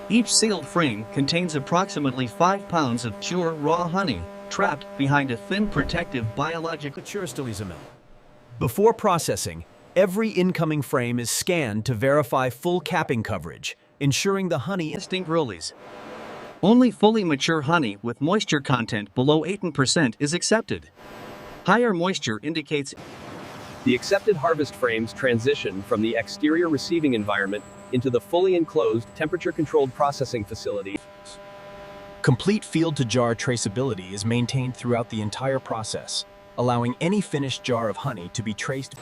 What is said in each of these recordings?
Each sealed frame contains approximately 5 pounds of pure raw honey, trapped behind a thin protective biological Churistolizamel. Before processing, every incoming frame is scanned to verify full capping coverage, ensuring the honey distinct release. Only fully mature honey with moisture content below 18% is accepted. Higher moisture indicates the accepted harvest frames transition from the exterior receiving environment into the fully enclosed, temperature-controlled processing facility. Complete field-to-jar traceability is maintained throughout the entire process, allowing any finished jar of honey to be traced.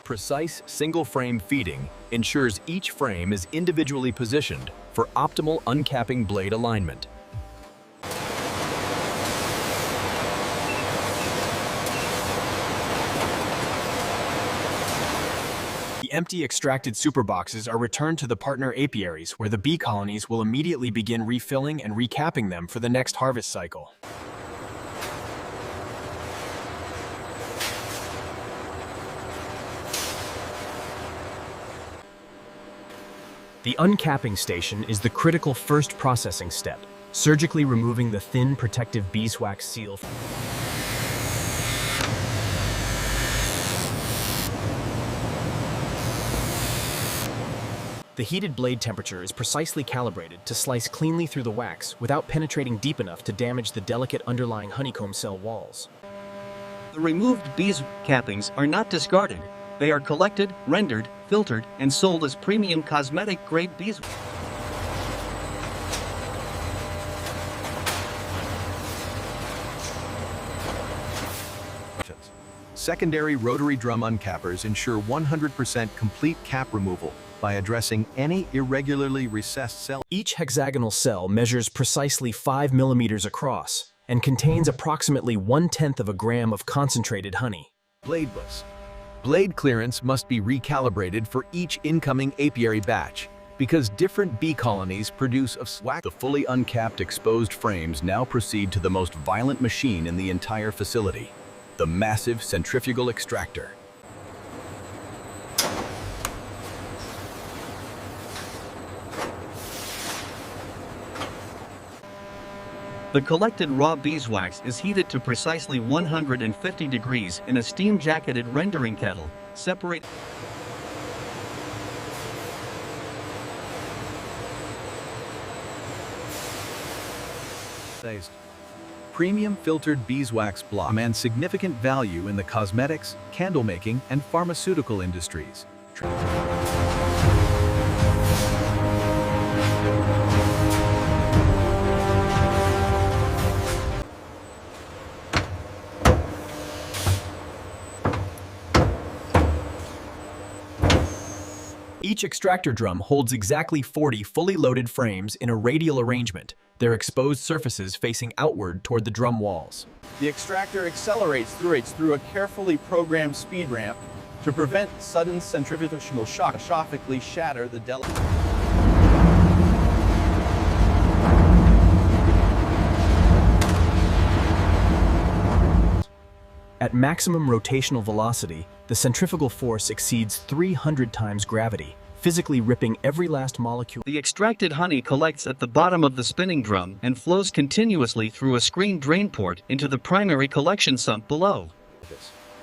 Precise single-frame feeding ensures each frame is individually positioned for optimal uncapping blade alignment. The empty extracted superboxes are returned to the partner apiaries, where the bee colonies will immediately begin refilling and recapping them for the next harvest cycle. The uncapping station is the critical first processing step, surgically removing the thin protective beeswax seal. The heated blade temperature is precisely calibrated to slice cleanly through the wax without penetrating deep enough to damage the delicate underlying honeycomb cell walls. the removed bees cappings are not discarded. They are collected, rendered, filtered, and sold as premium cosmetic-grade beeswax. Secondary rotary drum uncappers ensure 100% complete cap removal by addressing any irregularly recessed cell. Each hexagonal cell measures precisely 5 millimeters across and contains approximately 1/10 of a gram of concentrated honey. Bladeless. Blade clearance must be recalibrated for each incoming apiary batch because different bee colonies produce of wax. The fully uncapped exposed frames now proceed to the most violent machine in the entire facility, the massive centrifugal extractor. The collected raw beeswax is heated to precisely 150 degrees in a steam-jacketed rendering kettle. Separate. Premium filtered beeswax block commands significant value in the cosmetics, candle making, and pharmaceutical industries. Each extractor drum holds exactly 40 fully loaded frames in a radial arrangement, their exposed surfaces facing outward toward the drum walls. The extractor accelerates through a carefully programmed speed ramp to prevent sudden centrifugal shock, catastrophically shatter the delicate. At maximum rotational velocity, the centrifugal force exceeds 300 times gravity, physically ripping every last molecule. The extracted honey collects at the bottom of the spinning drum and flows continuously through a screen drain port into the primary collection sump below.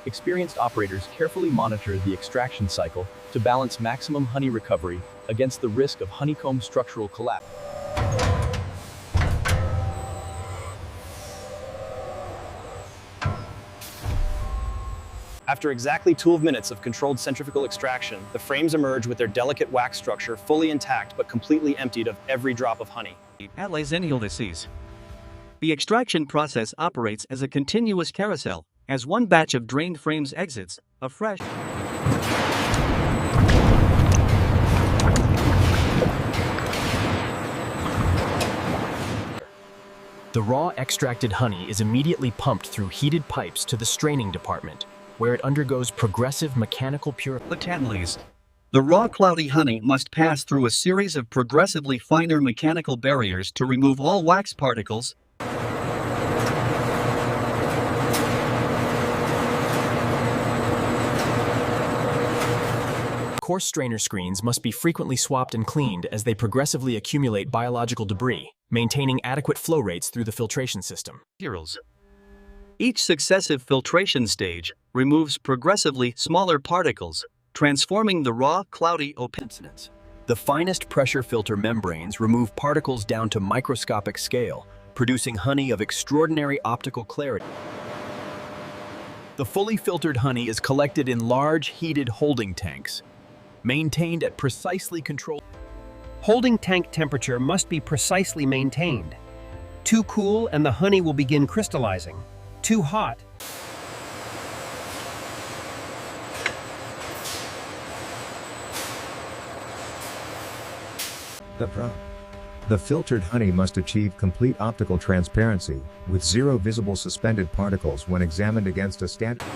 Experienced operators carefully monitor the extraction cycle to balance maximum honey recovery against the risk of honeycomb structural collapse. After exactly 12 minutes of controlled centrifugal extraction, the frames emerge with their delicate wax structure fully intact but completely emptied of every drop of honey. Palletizing. The extraction process operates as a continuous carousel. As one batch of drained frames exits, a fresh The raw extracted honey is immediately pumped through heated pipes to the straining department, where it undergoes progressive mechanical purification. The raw cloudy honey must pass through a series of progressively finer mechanical barriers to remove all wax particles. coarse strainer screens must be frequently swapped and cleaned as they progressively accumulate biological debris, maintaining adequate flow rates through the filtration system. Each successive filtration stage removes progressively smaller particles, transforming the raw, cloudy opacity. The finest pressure filter membranes remove particles down to microscopic scale, producing honey of extraordinary optical clarity. The fully filtered honey is collected in large, heated holding tanks, maintained at precisely controlled. Holding tank temperature must be precisely maintained. Too cool and the honey will begin crystallizing. Too hot. The filtered honey must achieve complete optical transparency, with zero visible suspended particles when examined against a standard.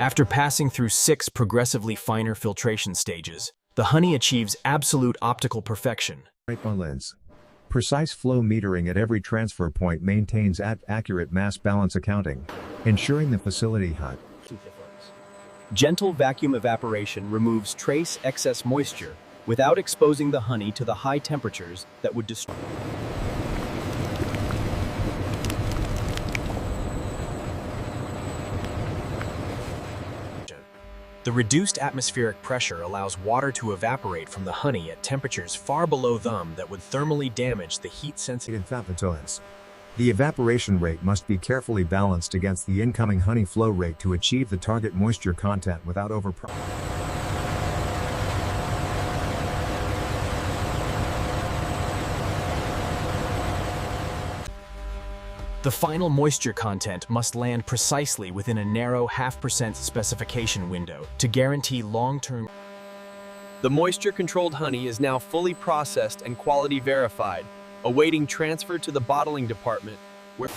After passing through 6 progressively finer filtration stages, the honey achieves absolute optical perfection. Lens. Precise flow metering at every transfer point maintains accurate mass balance accounting, ensuring the facility HUD. Gentle vacuum evaporation removes trace excess moisture without exposing the honey to the high temperatures that would destroy. The reduced atmospheric pressure allows water to evaporate from the honey at temperatures far below them that would thermally damage the heat-sensitive. The evaporation rate must be carefully balanced against the incoming honey flow rate to achieve the target moisture content without The final moisture content must land precisely within a narrow 0.5% specification window to guarantee long-term. The moisture-controlled honey is now fully processed and quality verified, awaiting transfer to the bottling department, where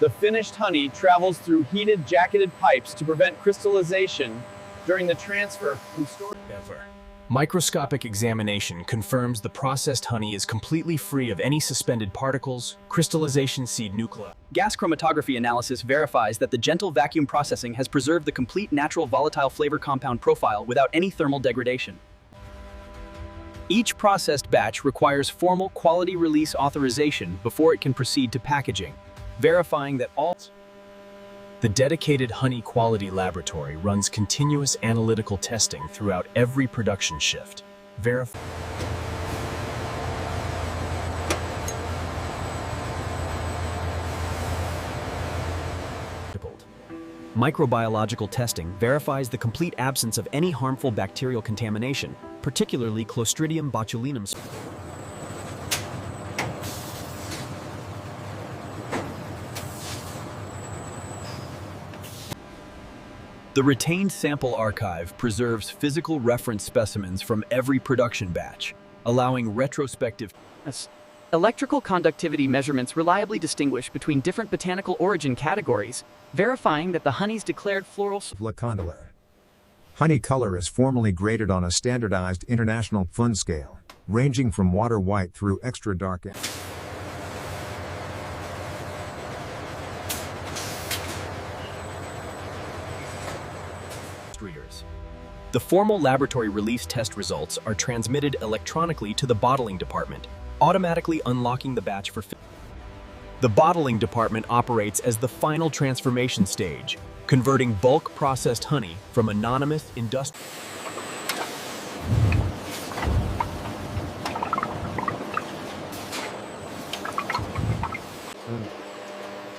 The finished honey travels through heated jacketed pipes to prevent crystallization during the transfer from storage. Microscopic examination confirms the processed honey is completely free of any suspended particles, crystallization seed nuclei. gas chromatography analysis verifies that the gentle vacuum processing has preserved the complete natural volatile flavor compound profile without any thermal degradation. Each processed batch requires formal quality release authorization before it can proceed to packaging, verifying that all. The dedicated honey quality laboratory runs continuous analytical testing throughout every production shift. Microbiological testing verifies the complete absence of any harmful bacterial contamination, particularly Clostridium botulinum. The retained sample archive preserves physical reference specimens from every production batch, allowing retrospective. Electrical conductivity measurements reliably distinguish between different botanical origin categories, verifying that the honey's declared floral. Honey color is formally graded on a standardized international Pfund scale, ranging from water white through extra dark. The formal laboratory release test results are transmitted electronically to the bottling department, automatically unlocking the batch for fill. The bottling department operates as the final transformation stage, converting bulk processed honey from anonymous industrial.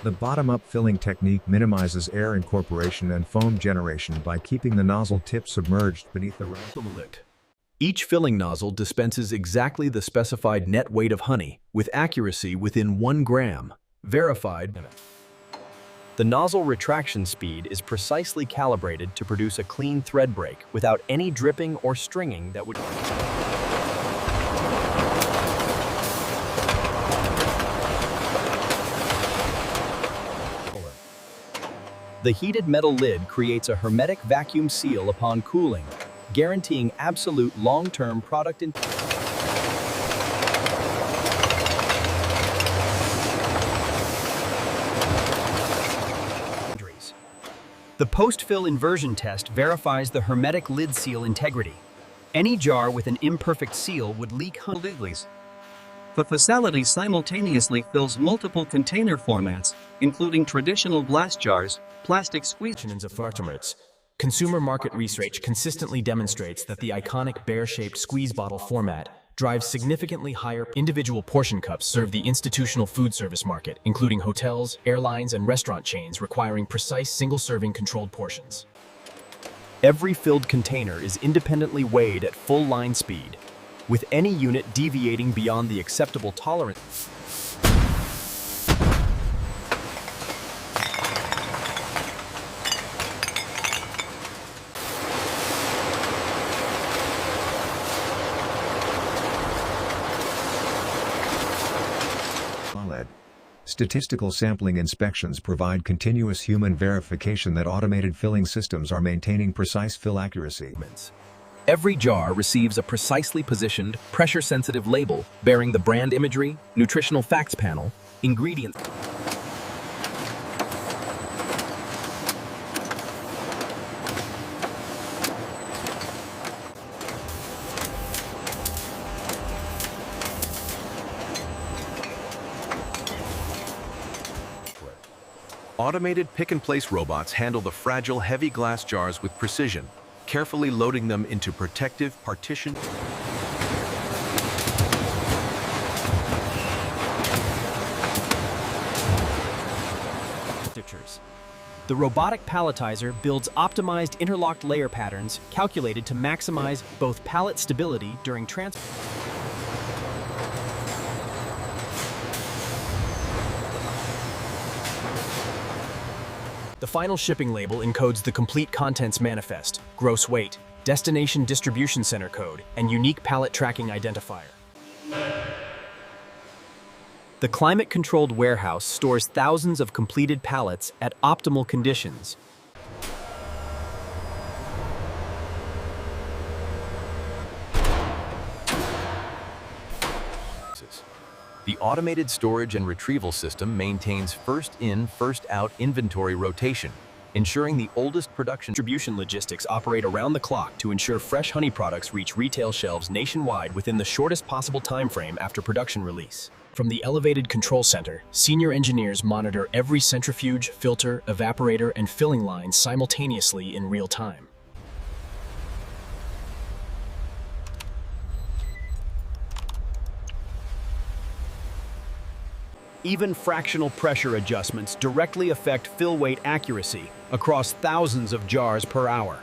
The bottom-up filling technique minimizes air incorporation and foam generation by keeping the nozzle tip submerged beneath the lid. Each filling nozzle dispenses exactly the specified net weight of honey, with accuracy within 1 gram, verified. The nozzle retraction speed is precisely calibrated to produce a clean thread break without any dripping or stringing that would. The heated metal lid creates a hermetic vacuum seal upon cooling, guaranteeing absolute long-term product integrity. The post-fill inversion test verifies the hermetic lid seal integrity. Any jar with an imperfect seal would leak lids. The facility simultaneously fills multiple container formats, including traditional glass jars, plastic squeeze Fartamers. Consumer market research consistently demonstrates that the iconic bear-shaped squeeze bottle format drives significantly higher. Individual portion cups serve the institutional food service market, including hotels, airlines, and restaurant chains requiring precise single-serving controlled portions. Every filled container is independently weighed at full line speed, with any unit deviating beyond the acceptable tolerance. Statistical sampling inspections provide continuous human verification that automated filling systems are maintaining precise fill accuracy. Every jar receives a precisely positioned, pressure-sensitive label bearing the brand imagery, nutritional facts panel, ingredients. Automated pick-and-place robots handle the fragile, heavy glass jars with precision, carefully loading them into protective partition. The robotic palletizer builds optimized interlocked layer patterns calculated to maximize both pallet stability during transport. The final shipping label encodes the complete contents manifest, gross weight, destination distribution center code, and unique pallet tracking identifier. The climate-controlled warehouse stores thousands of completed pallets at optimal conditions. The automated storage and retrieval system maintains first-in, first-out inventory rotation, ensuring the oldest production. Distribution logistics operate around the clock to ensure fresh honey products reach retail shelves nationwide within the shortest possible time frame after production release. From the elevated control center, senior engineers monitor every centrifuge, filter, evaporator, and filling line simultaneously in real time. Even fractional pressure adjustments directly affect fill weight accuracy across thousands of jars per hour.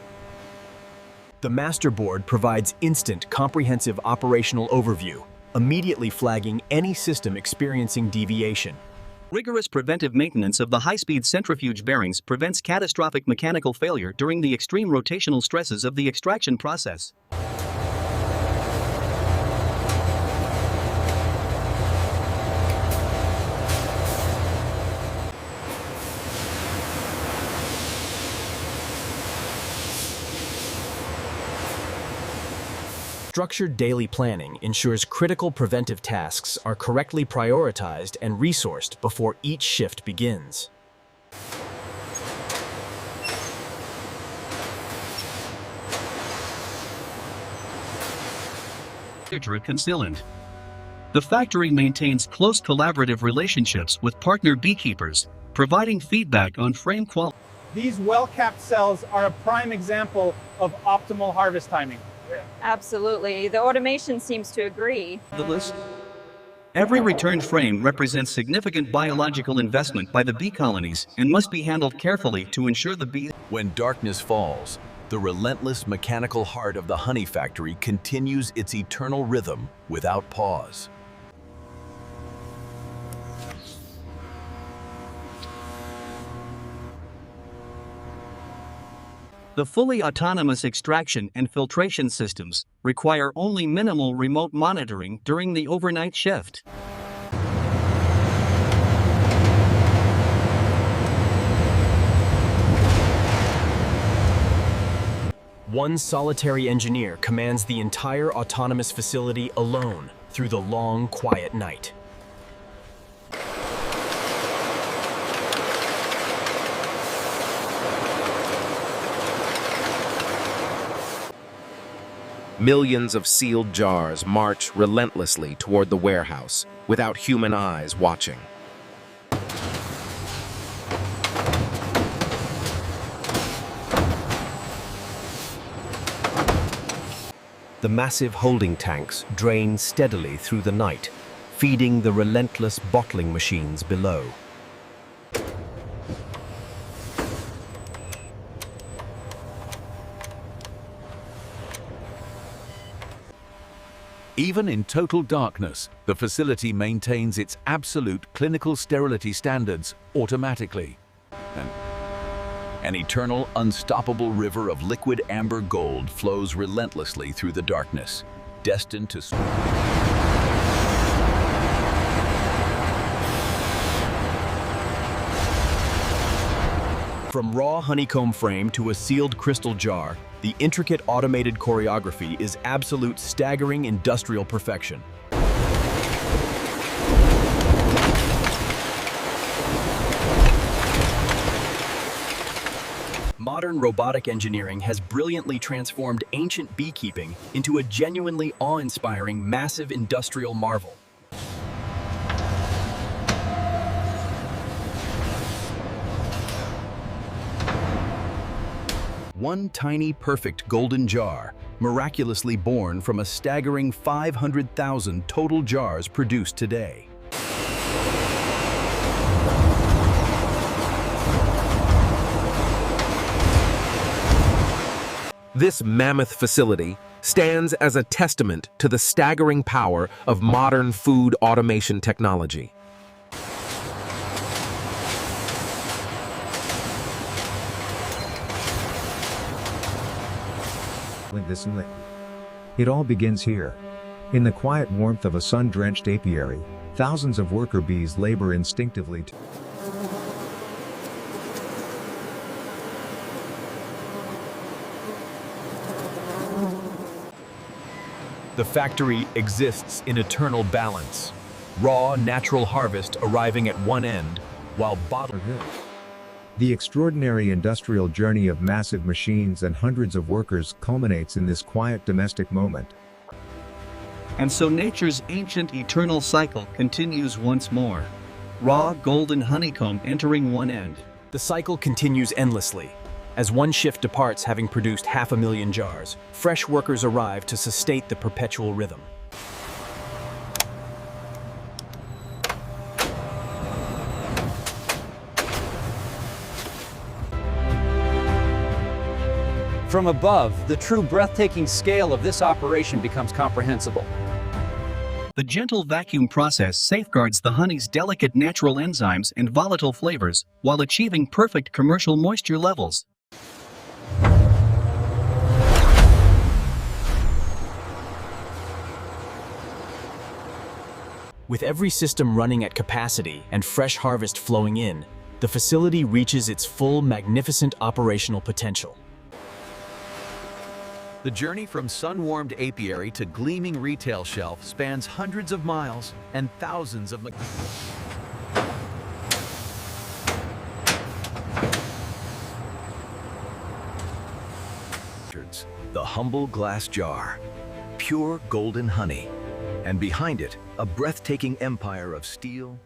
The master board provides instant, comprehensive operational overview, immediately flagging any system experiencing deviation. Rigorous preventive maintenance of the high-speed centrifuge bearings prevents catastrophic mechanical failure during the extreme rotational stresses of the extraction process. Structured daily planning ensures critical preventive tasks are correctly prioritized and resourced before each shift begins. Concealant. The factory maintains close collaborative relationships with partner beekeepers, providing feedback on frame quality. These well-capped cells are a prime example of optimal harvest timing. Absolutely. The automation seems to agree. The list. Every returned frame represents significant biological investment by the bee colonies and must be handled carefully to ensure the bees. When darkness falls, the relentless mechanical heart of the honey factory continues its eternal rhythm without pause. The fully autonomous extraction and filtration systems require only minimal remote monitoring during the overnight shift. One solitary engineer commands the entire autonomous facility alone through the long, quiet night. Millions of sealed jars march relentlessly toward the warehouse without human eyes watching. The massive holding tanks drain steadily through the night, feeding the relentless bottling machines below. Even in total darkness, the facility maintains its absolute clinical sterility standards automatically. An eternal, unstoppable river of liquid amber gold flows relentlessly through the darkness, destined to... From raw honeycomb frame to a sealed crystal jar, the intricate automated choreography is absolute staggering industrial perfection. Modern robotic engineering has brilliantly transformed ancient beekeeping into a genuinely awe-inspiring massive industrial marvel. One tiny perfect golden jar, miraculously born from a staggering 500,000 total jars produced today. This mammoth facility stands as a testament to the staggering power of modern food automation technology. This and liquid. It all begins here. In the quiet warmth of a sun-drenched apiary, thousands of worker bees labor instinctively to... The factory exists in eternal balance. Raw, natural harvest arriving at one end, while bottled... The extraordinary industrial journey of massive machines and hundreds of workers culminates in this quiet domestic moment. And so nature's ancient eternal cycle continues once more. Raw golden honeycomb entering one end. The cycle continues endlessly. As one shift departs having produced 500,000 jars, fresh workers arrive to sustain the perpetual rhythm. From above, the true breathtaking scale of this operation becomes comprehensible. The gentle vacuum process safeguards the honey's delicate natural enzymes and volatile flavors while achieving perfect commercial moisture levels. With every system running at capacity and fresh harvest flowing in, the facility reaches its full magnificent operational potential. The journey from sun-warmed apiary to gleaming retail shelf spans hundreds of miles and thousands of... The humble glass jar, pure golden honey, and behind it, a breathtaking empire of steel,